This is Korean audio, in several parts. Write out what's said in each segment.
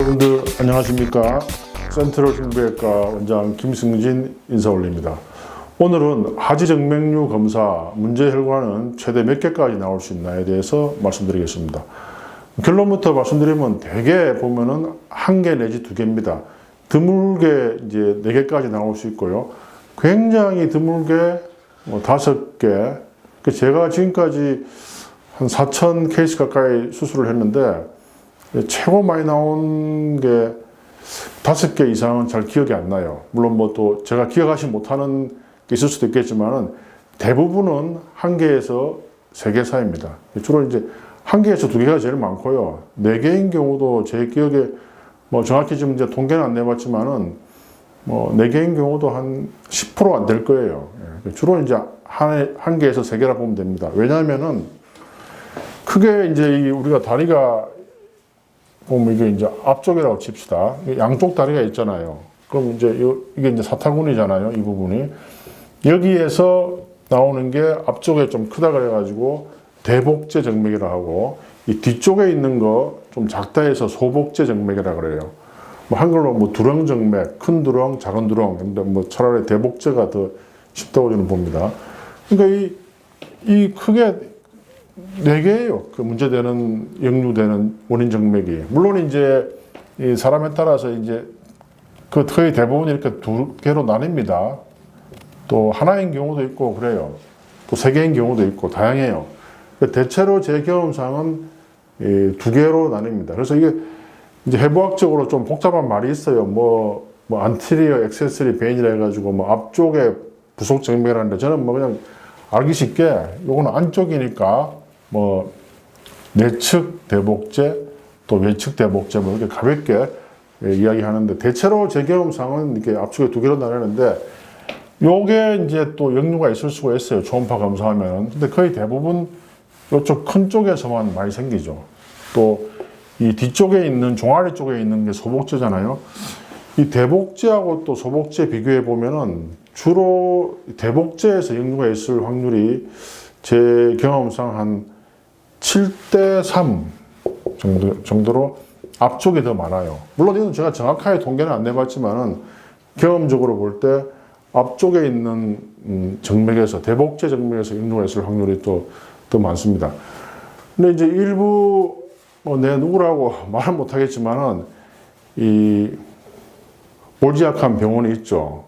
여러분들 안녕하십니까. 센트럴 흉부외과 원장 김승진 인사 올립니다. 오늘은 하지정맥류 검사 문제 혈관은 최대 몇 개까지 나올 수 있나에 대해서 말씀드리겠습니다. 결론부터 말씀드리면 대개 보면은 1개 내지 2개입니다. 드물게 이제 4개까지 나올 수 있고요. 굉장히 드물게 5개. 제가 지금까지 한 4,000 케이스 가까이 수술을 했는데 최고 많이 나온 게 5개 이상은 잘 기억이 안 나요. 물론 뭐 또 제가 기억하지 못하는 게 있을 수도 있겠지만은 대부분은 1개에서 3개 사이입니다. 주로 이제 1개에서 2개가 제일 많고요. 4개인 경우도 제 기억에 뭐 정확히 지금 이제 통계는 안 내봤지만은 뭐 4개인 경우도 한 10% 안 될 거예요. 주로 이제 1개에서 3개라 보면 됩니다. 왜냐하면은 크게 이제 우리가 다리가 보면 이게 이제 앞쪽이라고 칩시다. 양쪽 다리가 있잖아요. 그럼 이제 이게 이제 사타구니잖아요. 이 부분이. 여기에서 나오는 게 앞쪽에 좀 크다 그래가지고 대복제 정맥이라 하고, 이 뒤쪽에 있는 거 좀 작다 해서 소복제 정맥이라 그래요. 뭐 한글로 뭐 두렁 정맥, 큰 두렁, 작은 두렁. 근데 뭐 차라리 대복제가 더 쉽다고 저는 봅니다. 그러니까 이 크게 4개예요. 그 문제되는, 역류되는 원인 정맥이. 물론 이제 이 사람에 따라서 이제 그 거의 대부분 이렇게 2개로 나뉩니다. 또 하나인 경우도 있고 그래요. 또 3개인 경우도 있고 다양해요. 대체로 제 경험상은 2개로 나뉩니다. 그래서 이게 이제 해부학적으로 좀 복잡한 말이 있어요. 뭐 안티리어 액세서리 베인이라 해가지고 뭐 앞쪽에 부속 정맥이라는데, 저는 뭐 그냥 알기 쉽게 요거는 안쪽이니까 뭐 내측 대복제 또 외측 대복제 뭐 이렇게 가볍게 이야기하는데, 대체로 제 경험상은 이렇게 앞쪽에 2개로 나뉘는데 요게 이제 또 역류가 있을 수가 있어요. 초음파 검사하면. 근데 거의 대부분 이쪽 큰 쪽에서만 많이 생기죠. 또 이 뒤쪽에 있는 종아리 쪽에 있는 게 소복제잖아요. 이 대복제하고 또 소복제 비교해 보면은 주로 대복제에서 역류가 있을 확률이 제 경험상 한 7대 3 정도로 앞쪽이 더 많아요. 물론 이건 제가 정확하게 통계는 안 내봤지만은 경험적으로 볼 때 앞쪽에 있는 정맥에서, 대복제 정맥에서 역류가 있을 확률이 또 더 많습니다. 근데 이제 일부 내 누구라고 말은 못하겠지만은 이 몰지약한 병원이 있죠.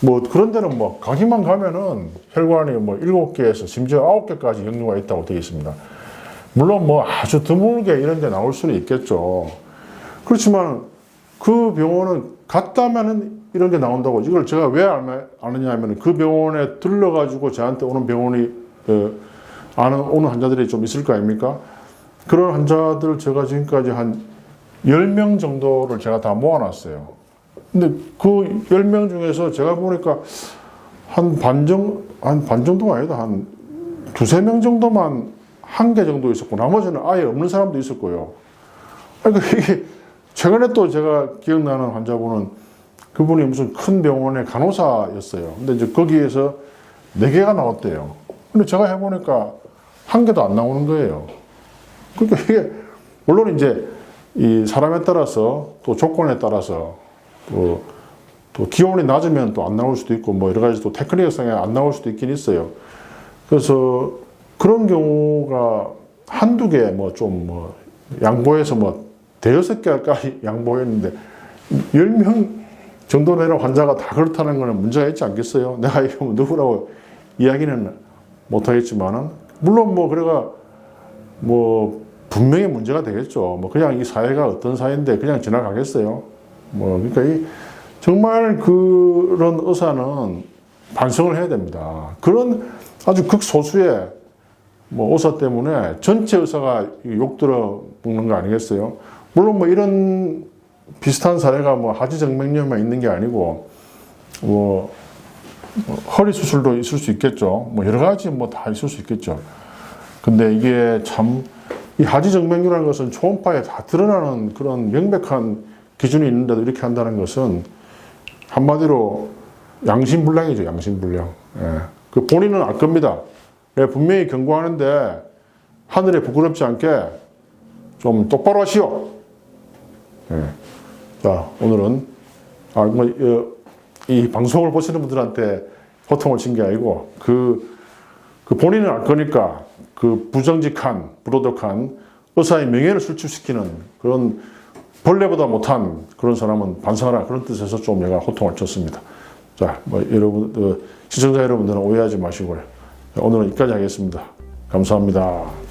뭐 그런 데는 뭐 가기만 가면은 혈관이 뭐 7개에서 심지어 9개까지 역류가 있다고 되어 있습니다. 물론 뭐 아주 드물게 이런 데 나올 수는 있겠죠. 그렇지만 그 병원은 갔다면은 이런 게 나온다고. 이걸 제가 왜 아느냐 하면 그 병원에 들러가지고 저한테 오는 병원이 오는 환자들이 좀 있을 거 아닙니까? 그런 환자들 제가 지금까지 한 10명 정도를 제가 다 모아놨어요. 근데 그 10명 중에서 제가 보니까 한 반 정도가 아니다. 한 2-3명 정도만 1개 정도 있었고, 나머지는 아예 없는 사람도 있을 거예요. 그러니까 이게 최근에 또 제가 기억나는 환자분은, 그분이 무슨 큰 병원의 간호사였어요. 근데 이제 거기에서 4개가 나왔대요. 근데 제가 해보니까 1개도 안 나오는 거예요. 그러니까 이게, 물론 이제 이 사람에 따라서 또 조건에 따라서 또 기온이 낮으면 또 안 나올 수도 있고, 뭐 여러 가지 또 테크닉상에 안 나올 수도 있긴 있어요. 그래서 그런 경우가 1-2개 좀 양보해서 대여섯 개까지 양보했는데 10명 정도 되는 환자가 다 그렇다는 거는 문제가 있지 않겠어요? 내가 이거 누구라고 이야기는 못하겠지만은, 물론 그래가 분명히 문제가 되겠죠. 그냥 이 사회가 어떤 사회인데 그냥 지나가겠어요. 그러니까 정말 그런 의사는 반성을 해야 됩니다. 그런 아주 극소수의 의사 때문에 전체 의사가 욕들어 먹는 거 아니겠어요? 물론 이런 비슷한 사례가 하지정맥류만 있는 게 아니고 허리 수술도 있을 수 있겠죠. 여러 가지 다 있을 수 있겠죠. 근데 이게 참, 이 하지정맥류라는 것은 초음파에 다 드러나는 그런 명백한 기준이 있는데도 이렇게 한다는 것은 한마디로 양심불량이죠. 양심불량. 예. 그 본인은 알 겁니다. 예, 분명히 경고하는데 하늘에 부끄럽지 않게 좀 똑바로 하시오. 예. 자, 오늘은 이 방송을 보시는 분들한테 호통을 친 게 아니고 그 본인은 알 거니까 그 부정직한, 부도덕한 의사의 명예를 술집시키는 그런 벌레보다 못한 그런 사람은 반성하라, 그런 뜻에서 좀 내가 호통을 쳤습니다. 자, 여러분, 시청자 여러분들은 오해하지 마시고요. 오늘은 여기까지 하겠습니다. 감사합니다.